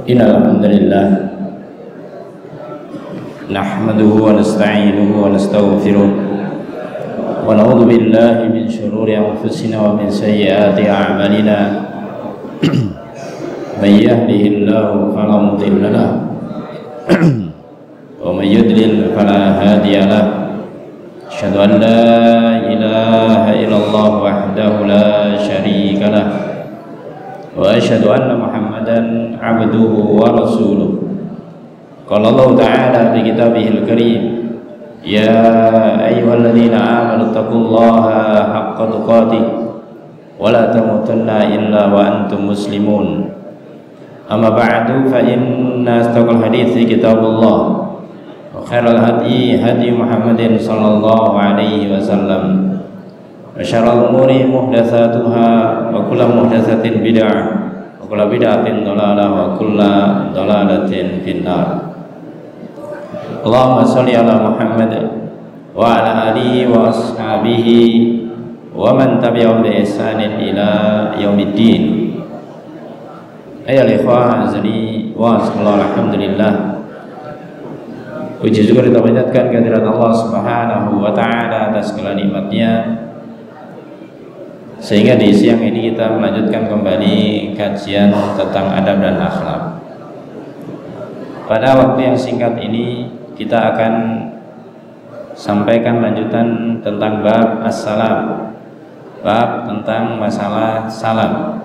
Innal hamdalillah nahmaduhu wa nasta'inuhu wa nastaghfiruh wa na'udzu billahi min shururi anfusina wa min sayyiati a'malina may yahdihillahu fala mudilla lahu wa may yudlil fala hadiya lahu asyhadu an la ilaha illallah wahdahu la syarika lahu wa asyhadu anna Muhammadan abduhu wa rasuluh. Qala Allah Ta'ala fi kitabihil karim, ya ayyuhalladzina amanu taqullaha haqqa tuqatih wa la tamutunna illa wa antum muslimun. Amma ba'du, fa inna astaqal hadithi kitabullah wa khairal hadi hadi Muhammadin sallallahu alaihi wasallam wa syarrul umuri muhdatsatuha wa kullu muhdatsatin bid'ah wa kullu bid'atin dhalalah wa kullu dhalalatin finnar. Allahumma shalli ala Muhammad wa ala alihi wa ashabihi wa man tabi'ahum bi ihsanin ila yaumiddin. Ayyuhal ikhwah azani wa alhamdulillah, puji syukur kita panjatkan kehadirat Allah Subhanahu wa taala atas segala nikmatnya, sehingga di siang ini kita melanjutkan kembali kajian tentang adab dan akhlak. Pada waktu yang singkat ini kita akan sampaikan lanjutan tentang bab as-salam, bab tentang masalah salam,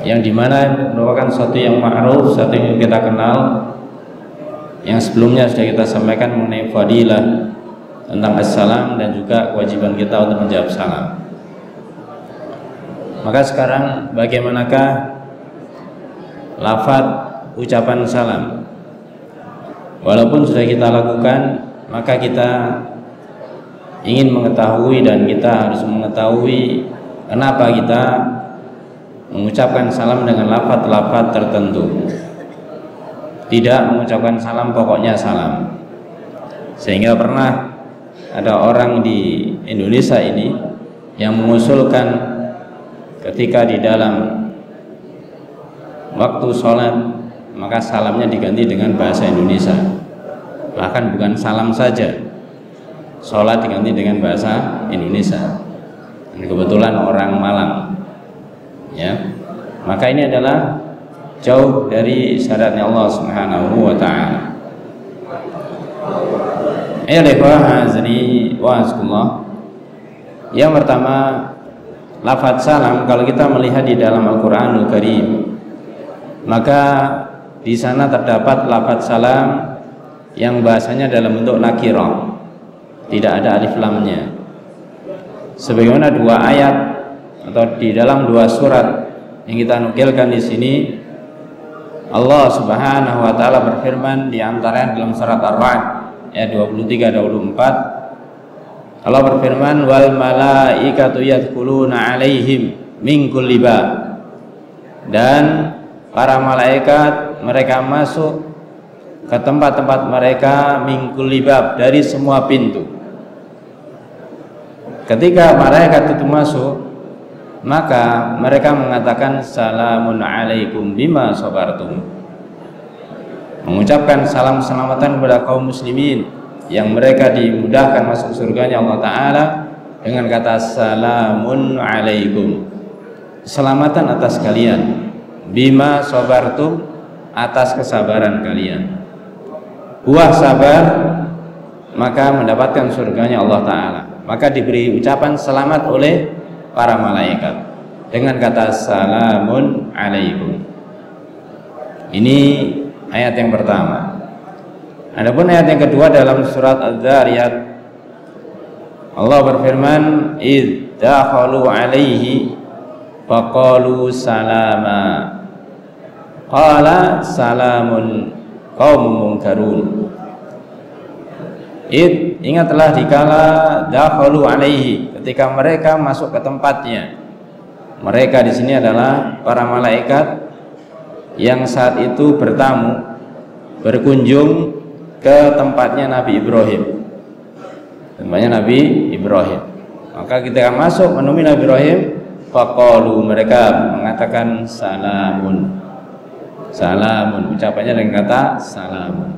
yang dimana merupakan sesuatu yang ma'ruf, sesuatu yang kita kenal, yang sebelumnya sudah kita sampaikan mengenai fadilah tentang as-salam dan juga kewajiban kita untuk menjawab salam. Maka sekarang bagaimanakah lafaz ucapan salam? Walaupun sudah kita lakukan, maka kita ingin mengetahui dan kita harus mengetahui kenapa kita mengucapkan salam dengan lafaz-lafaz tertentu. Tidak mengucapkan salam pokoknya salam. Sehingga pernah ada orang di Indonesia ini yang mengusulkan ketika di dalam waktu sholat maka salamnya diganti dengan bahasa Indonesia. Bahkan bukan salam saja, sholat diganti dengan bahasa Indonesia. Dan kebetulan orang Malang, ya. Maka ini adalah jauh dari syariatnya Allah Subhanahu wa taala. Yang pertama, lafaz salam kalau kita melihat di dalam Al-Qur'anul Karim, maka di sana terdapat lafaz salam yang bahasanya dalam bentuk nakirah, tidak ada alif lamnya. Sebagaimana dua ayat atau di dalam dua surat yang kita nukilkan di sini, Allah Subhanahu wa taala berfirman di antaranya dalam surat Ar-Ra'd ayat 23-24, Allah berfirman, wal malaikatu yadkhuluna alaihim min kulli bab, dan para malaikat mereka masuk ke tempat-tempat mereka min kulli bab, dari semua pintu. Ketika malaikat itu masuk, maka mereka mengatakan salamun alaikum bima sabartum, mengucapkan salam selamatan kepada kaum muslimin yang mereka dimudahkan masuk surganya Allah Ta'ala dengan kata salamun alaikum, keselamatan atas kalian, bima sabartum, atas kesabaran kalian. Buah sabar maka mendapatkan surganya Allah Ta'ala. Maka diberi ucapan selamat oleh para malaikat dengan kata salamun alaikum. Ini ayat yang pertama. Adapun ayat yang kedua dalam surat Az-Zariyat, Allah berfirman, idz dakhalu alaihi faqalu salama qala salamun qaumun munkarun. Ingatlah dikala dakhalu alaihi, ketika mereka masuk ke tempatnya. Mereka di sini adalah para malaikat yang saat itu bertamu, berkunjung ke tempatnya Nabi Ibrahim. Tempatnya Nabi Ibrahim. Maka ketika masuk menemui Nabi Ibrahim, faqalu, mereka mengatakan salamun, salamun, ucapannya dengan kata salamun.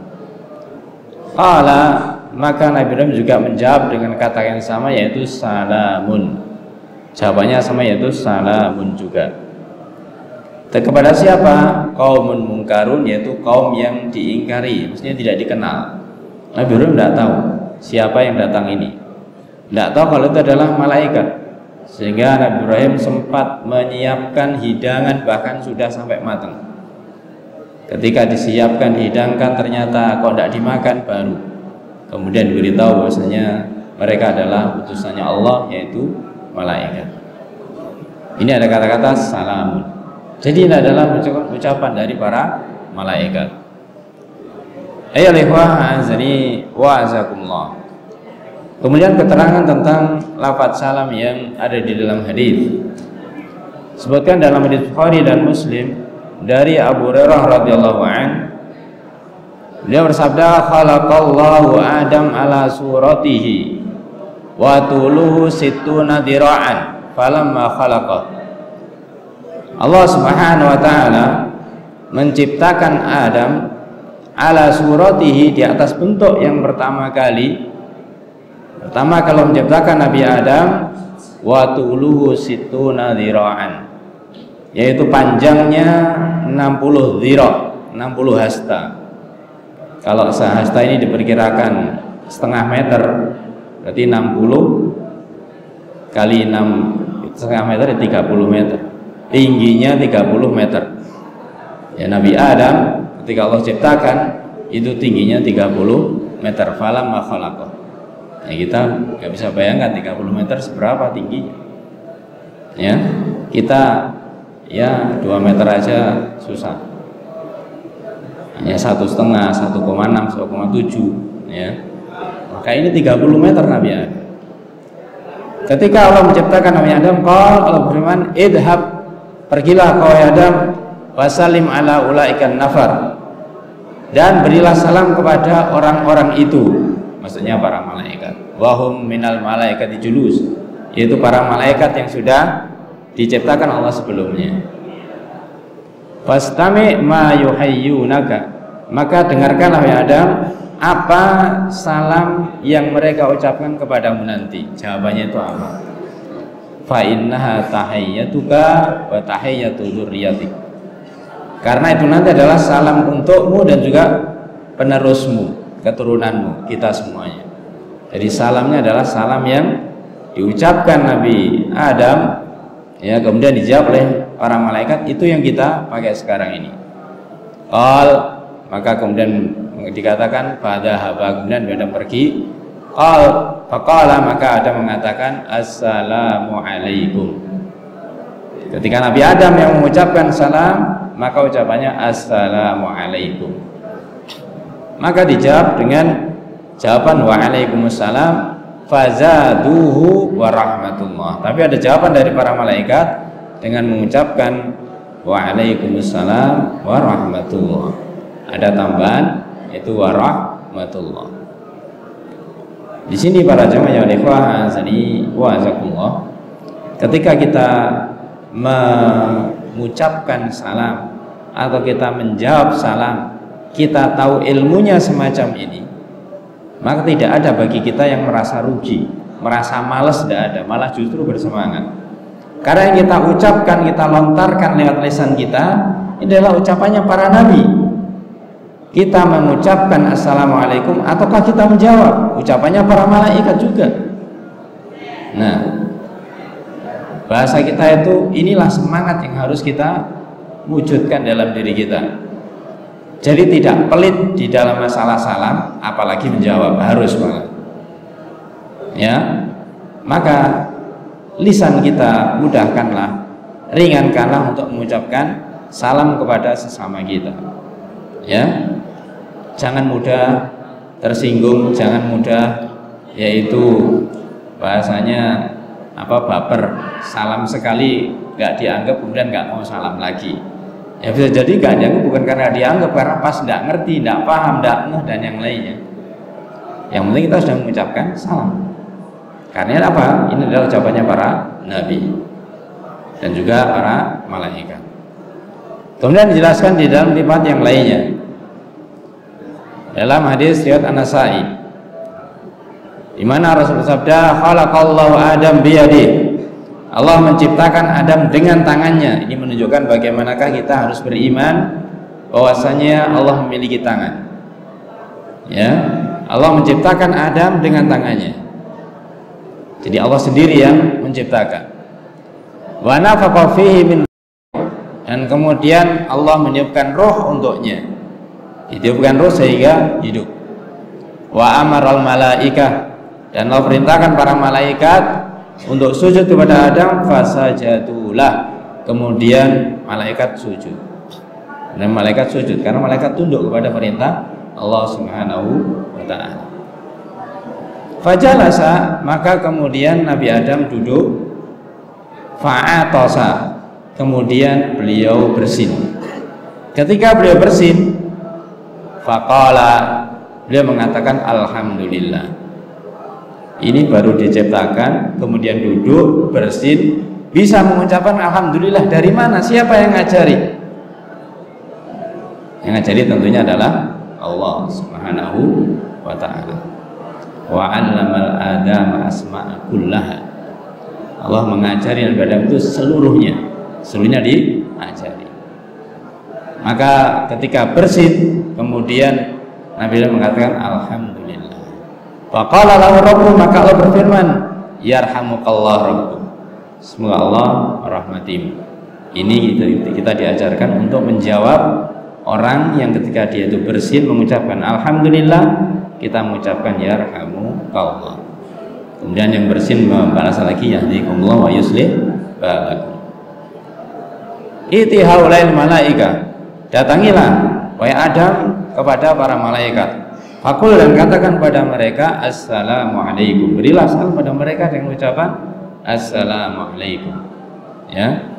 Qala, maka Nabi Ibrahim juga menjawab dengan kata yang sama, yaitu salamun. Jawabannya sama, yaitu salamun juga. Dan kepada siapa? Qaumun mungkarun, yaitu kaum yang diingkari, maksudnya tidak dikenal. Nabi Ibrahim tidak tahu siapa yang datang ini, tidak tahu kalau itu adalah malaikat. Sehingga Nabi Ibrahim sempat menyiapkan hidangan, bahkan sudah sampai matang. Ketika disiapkan, dihidangkan, ternyata kok tidak dimakan, baru kemudian diberitahu bahwasanya mereka adalah utusannya Allah, yaitu malaikat. Ini ada kata-kata salamun. Jadi ini adalah ucapan dari para malaikat. Ayyuhal ikhwah azani wa azakumullah. Kemudian keterangan tentang lafaz salam yang ada di dalam hadis. Sebutkan dalam hadis Bukhari dan Muslim dari Abu Hurairah radhiyallahu an, dia bersabda, khalaqallahu Adam ala suratihi wa tuluhu sittuna dira'an falamma khalaqa. Allah Subhanahu wa taala menciptakan Adam ala suratihi, di atas bentuk yang pertama kali. Pertama kalau menciptakan Nabi Adam, wa tuluhu sittuna dira'an, yaitu panjangnya 60 dhira', 60 hasta. Kalau sehasta ini diperkirakan setengah meter, berarti 60 kali 6 setengah meter, 30 meter. Tingginya 30 meter. Ya, Nabi Adam ketika Allah ciptakan itu tingginya 30 meter. Falamma khalaqa. Ya, kita nggak bisa bayangkan 30 meter seberapa tingginya. Ya, kita ya 2 meter aja susah. Hanya 1,5, 1,6, 1,7, ya. Maka ini 30 meter Nabi Adam. Ketika Allah menciptakan Nabi Adam, Allah berfirman, idhab, pergilah kau Adam, wasalim ala ulaikan nafar, dan berilah salam kepada orang-orang itu, maksudnya para malaikat. Wahum minal malaikati julus, yaitu para malaikat yang sudah diciptakan Allah sebelumnya. Fastami ma yuhayyunaka, maka dengarkanlah ya Adam apa salam yang mereka ucapkan kepadamu nanti. Jawabannya itu apa? Fa innaha tahiyyatuka wa tahiyyatu dzurriyyatik. Karena itu nanti adalah salam untukmu dan juga penerusmu, keturunanmu, kita semuanya. Jadi salamnya adalah salam yang diucapkan Nabi Adam, ya, kemudian dijawab oleh para malaikat, itu yang kita pakai sekarang ini. Maka kemudian dikatakan pada haba, kemudian Adam pergi. Faqala, maka Adam mengatakan assalamu alaikum. Ketika Nabi Adam yang mengucapkan salam, maka ucapannya assalamu alaikum. Maka dijawab dengan jawaban wa alaikumussalam fazaduhu wa rahmatullah. Tapi ada jawaban dari para malaikat dengan mengucapkan waalaikumsalam warahmatullah. Ada tambahan, yaitu warahmatullah. Di sini para jamaah yang ikhwah azani wa azakumullah, ketika kita mengucapkan salam atau kita menjawab salam, kita tahu ilmunya semacam ini, maka tidak ada bagi kita yang merasa rugi, merasa malas, tidak ada, malah justru bersemangat. Karena yang kita ucapkan, kita lontarkan lewat lisan kita, ini adalah ucapannya para nabi. Kita mengucapkan assalamualaikum ataukah kita menjawab, ucapannya para malaikat juga. Nah, bahasa kita itu, inilah semangat yang harus kita wujudkan dalam diri kita. Jadi tidak pelit di dalam masalah salam, apalagi menjawab, harus banget. Ya, maka lisan kita mudahkanlah, ringankanlah untuk mengucapkan salam kepada sesama kita. Ya, jangan mudah tersinggung, jangan mudah yaitu bahasanya baper, salam sekali nggak dianggap, kemudian nggak mau salam lagi. Ya bisa jadi nggak dianggap bukan karena dianggap, karena pas nggak ngerti, nggak paham, nggak ngeh dan yang lainnya. Yang penting kita sudah mengucapkan salam. Karena apa? Ini adalah ucapannya para nabi dan juga para malaikat. Kemudian dijelaskan di dalam riwayat yang lainnya, dalam hadis riwayat An-Nasa'i, di mana Rasulullah sabda, khalaqallahu Adam biyadihi, Allah menciptakan Adam dengan tangannya. Ini menunjukkan bagaimanakah kita harus beriman bahwasanya Allah memiliki tangan. Ya, Allah menciptakan Adam dengan tangannya. Jadi Allah sendiri yang menciptakan. Wa nafakha fihi min, dan kemudian Allah meniupkan roh untuknya. Ditiupkan roh sehingga hidup. Wa amaral malaikah, dan Allah perintahkan para malaikat untuk sujud kepada Adam, fasajatulah, kemudian malaikat sujud. Dan malaikat sujud karena malaikat tunduk kepada perintah Allah Subhanahu wa ta'ala. Fajalasa, maka kemudian Nabi Adam duduk, fa'atosa, kemudian beliau bersin. Ketika beliau bersin, faqala, beliau mengatakan alhamdulillah. Ini baru diciptakan, kemudian duduk, bersin, bisa mengucapkan alhamdulillah. Dari mana? Siapa yang ngajari? Yang ngajari tentunya adalah Allah Subhanahu wa ta'ala. Wa 'allamal adama asma'a kullaha. Allah mengajari Nabi Adam itu seluruhnya diajari. Maka ketika bersin, kemudian Nabi Adam mengatakan alhamdulillah. Faqala lahu rabbuh, maka Allah berfirman, yarhamukallah rabbuh, semoga Allah merahmatimu. Ini kita diajarkan untuk menjawab orang yang ketika dia itu bersin mengucapkan alhamdulillah, kita mengucapkan yarhamukallah. Kemudian yang bersin membalas lagi yahdikumullah wa yuslih balakum. Iti haulail malaika, datangilah wahai Adam kepada para malaikat. Fakul, dan katakan pada mereka assalamualaikum. Berilah salam pada mereka dengan ucapan assalamualaikum. Ya.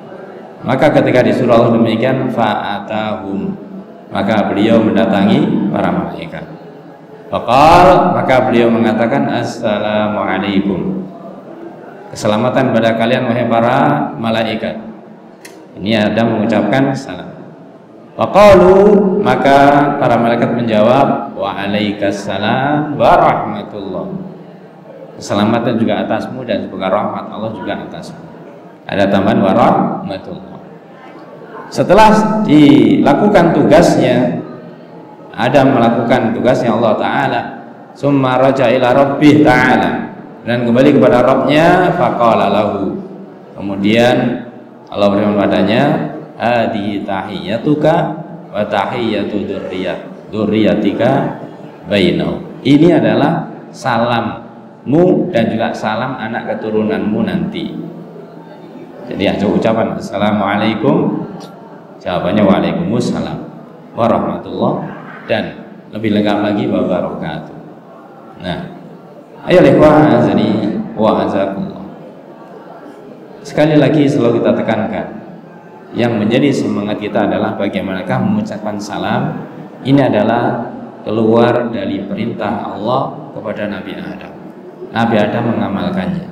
Maka ketika disuruh Allah demikian, fa'atahum, maka beliau mendatangi para malaikat. Faqal, maka beliau mengatakan assalamualaikum. Keselamatan pada kalian wahai para malaikat. Ini Adam mengucapkan salam. Faqalu, maka para malaikat menjawab, wa alaikassalam wa rahmatullah. Keselamatan juga atasmu dan semoga rahmat Allah juga atasmu. Ada tambahan wa rahmatullah. Setelah dilakukan tugasnya, Adam melakukan tugasnya Allah Ta'ala, summa raja ila rabbih ta'ala, dan kembali kepada Rabbnya, faqala lahu, kemudian Allah berfirman padanya, hadi tahiyyatuka wa tahiyyatu dzurriyyatika bainahum. Ini adalah salammu dan juga salam anak keturunanmu nanti. Jadi ada ucapan assalamualaikum, jawabannya waalaikumsalam warahmatullah, dan lebih lengkap lagi wa barakatuh. Nah, ayo ikhwah azani wa azakumullah. Sekali lagi selalu kita tekankan, yang menjadi semangat kita adalah bagaimanakah mengucapkan salam. Ini adalah keluar dari perintah Allah kepada Nabi Adam. Nabi Adam mengamalkannya,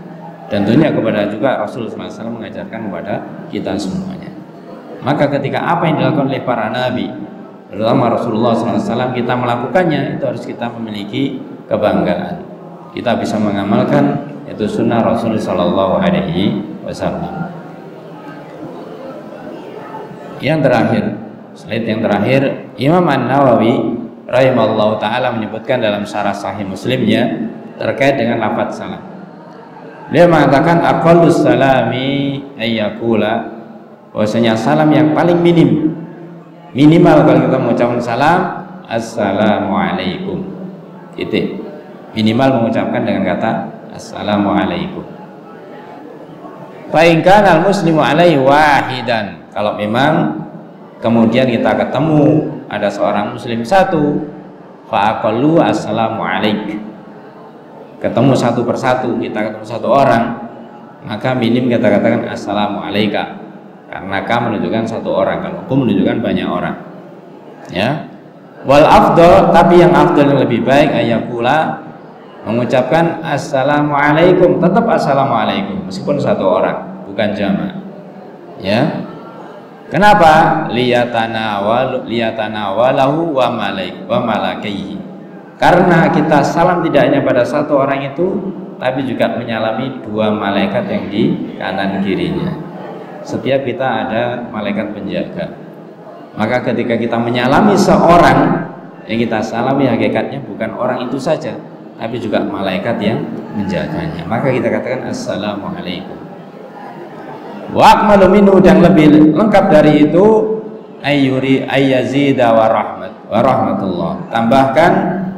dan tentunya kepada juga Rasulullah SAW mengajarkan kepada kita semuanya. Maka ketika apa yang dilakukan oleh para nabi, terutama Rasulullah SAW, kita melakukannya, itu harus kita memiliki kebanggaan. Kita bisa mengamalkan itu sunnah Rasulullah SAW. Yang terakhir, slide yang terakhir, Imam An-Nawawi rahimallahu ta'ala menyebutkan dalam syarah Sahih Muslimnya terkait dengan lafaz salam. Dia mengatakan aqallus salami ayyakula, bahwasanya salam yang paling minimal kalau kita mengucapkan salam, assalamualaikum. Titik. Minimal mengucapkan dengan kata assalamualaikum. Fa in kana al-muslimu alaihi wahidan, kalau memang kemudian kita ketemu ada seorang muslim satu, fa aqallu assalamualaikum, ketemu satu persatu, kita ketemu satu orang, maka minim kita katakan assalamualaikum, karena ka menunjukkan satu orang, kalau ku menunjukkan banyak orang. Ya. Wal afdal, tapi yang afdal yang lebih baik ayakula, mengucapkan assalamualaikum, tetap assalamualaikum meskipun satu orang, bukan jamak. Ya. Kenapa? Liyatanawalahu wa malakaihi. Karena kita salam tidak hanya pada satu orang itu, tapi juga menyalami dua malaikat yang di kanan kirinya. Setiap kita ada malaikat penjaga. Maka ketika kita menyalami seorang, yang kita salami hakikatnya bukan orang itu saja, tapi juga malaikat yang menjaganya. Maka kita katakan assalamualaikum. Wa akmalu minhu, dan lebih lengkap dari itu, ayyazida wa rahmatullah. Tambahkan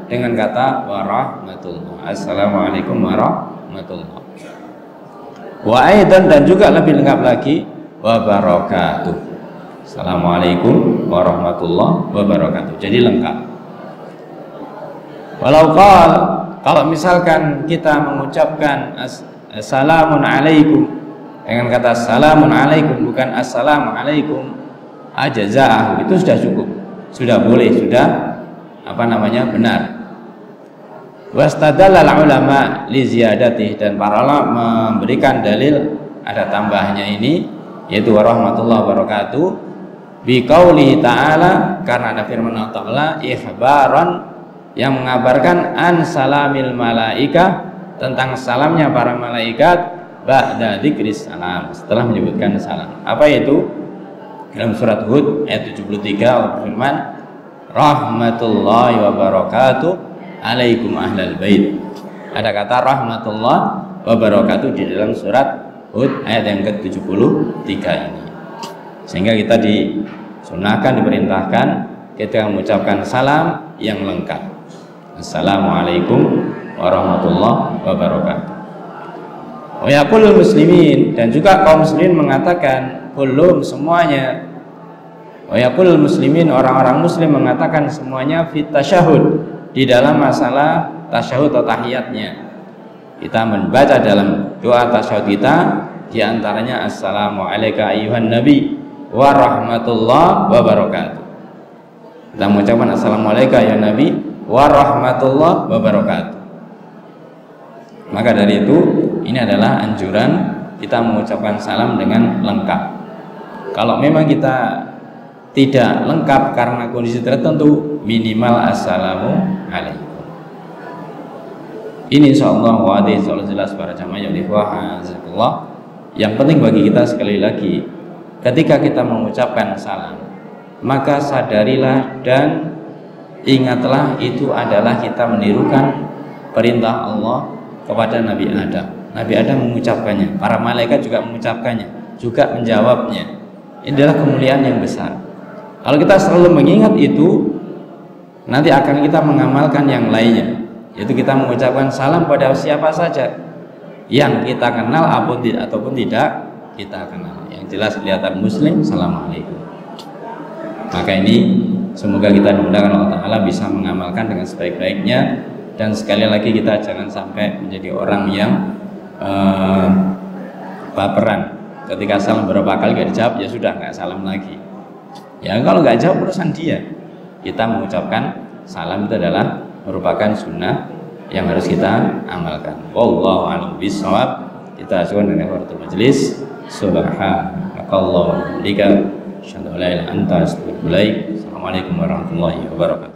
dengan kata wa rahmatullah. Assalamualaikum warahmatullah. Wa aidan, dan juga lebih lengkap lagi, wa barakatuh. Assalamualaikum warahmatullahi wabarakatuh. Jadi lengkap. Kalau misalkan kita mengucapkan assalamun alaikum dengan kata assalamun alaikum, bukan assalamualaikum ajaza'ah, itu sudah cukup, sudah boleh, sudah benar. Wastadallal ulama li ziyadatih, dan para ulama memberikan dalil ada tambahnya ini, yaitu warahmatullahi wabarakatuh, biqaulihi ta'ala, karena ada firman Allah Ta'ala ikhbaran, yang mengabarkan an salamil malaikah, tentang salamnya para malaikat, ba'da dzikris salam, setelah menyebutkan salam. Apa itu? Dalam surat Hud ayat 73 Allah berfirman, rahmatullahi wabarakatuh alaikum ahlal bait. Ada kata rahmatullah wabarakatuh di dalam surat Hud ayat yang ke-73 ini. Sehingga kita disunahkan, diperintahkan kita mengucapkan salam yang lengkap. Assalamualaikum warahmatullahi wabarakatuh. Wa yaqulul muslimin, dan juga kaum muslimin mengatakan belum semuanya. Wa yaqulul muslimin, orang-orang muslim mengatakan semuanya fit tasyahud, di dalam masalah tasyahud atau tahiyatnya. Kita membaca dalam doa tasyahud kita, di antaranya assalamu alayka ayyuhan nabi wa rahmatullah wa barakatuh. Kita mengucapkan assalamu alayka ya nabi wa rahmatullah wa barakatuh. Maka dari itu, ini adalah anjuran kita mengucapkan salam dengan lengkap. Kalau memang kita tidak lengkap karena kondisi tertentu, minimal assalamu alaikum. Ini insyaallah wadih, insyaallah jelas para jamaah yang dihazakallah. Yang penting bagi kita sekali lagi, ketika kita mengucapkan salam, maka sadarilah dan ingatlah itu adalah kita menirukan perintah Allah kepada Nabi Adam. Nabi Adam mengucapkannya, para malaikat juga mengucapkannya, juga menjawabnya. Ini adalah kemuliaan yang besar. Kalau kita selalu mengingat itu, nanti akan kita mengamalkan yang lainnya, yaitu kita mengucapkan salam pada siapa saja yang kita kenal ataupun tidak kita kenal. Yang jelas kelihatan muslim, assalamualaikum. Maka ini semoga kita dimudahkan Allah Ta'ala bisa mengamalkan dengan sebaik-baiknya. Dan sekali lagi kita jangan sampai menjadi orang yang baperan. Ketika salam berapa kali gak dijawab, ya sudah nggak salam lagi. Ya kalau nggak jawab urusan dia. Kita mengucapkan salam itu adalah merupakan sunnah yang harus kita amalkan. Wallahu a'lam bishawab. Kita asyhadu an la ilaha illallah majelis. Subhanakallah. Asyhadu an la ilaha illa anta astaghfiruka wa atubu ilaik. Assalamualaikum warahmatullahi wabarakatuh.